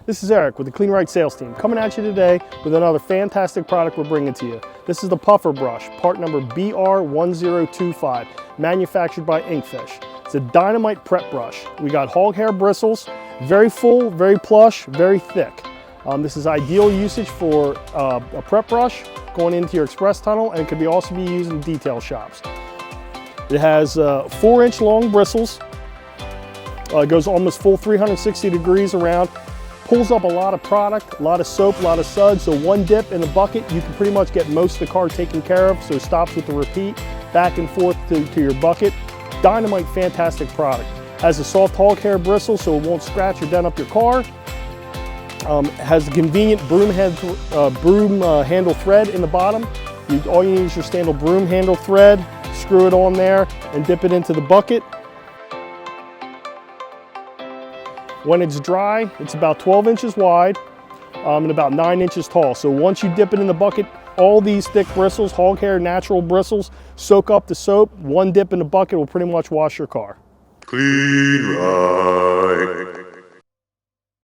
This is Eric with the Kleen-RIte sales team coming at you today with another fantastic product we're bringing to you. This is the puffer brush, part number BR1025, manufactured by Inkfish. It's a dynamite prep brush. We got hog hair bristles, very full, very plush, very thick. This is ideal usage for a prep brush going into your express tunnel, and it could also be used in detail shops. It has 4-inch long bristles. It goes almost full 360 degrees around. Pulls up a lot of product, a lot of soap, a lot of suds. So one dip in the bucket, you can pretty much get most of the car taken care of. So it stops with the repeat, back and forth to your bucket. Dynamite, fantastic product. Has a soft hog hair bristle so it won't scratch or dent up your car. Has a convenient broom handle thread in the bottom. All you need is your standard broom handle thread. Screw it on there and dip it into the bucket. When it's dry, it's about 12 inches wide and about 9 inches tall. So once you dip it in the bucket, all these thick bristles, hog hair, natural bristles, soak up the soap. One dip in the bucket will pretty much wash your car. Kleen-RIte.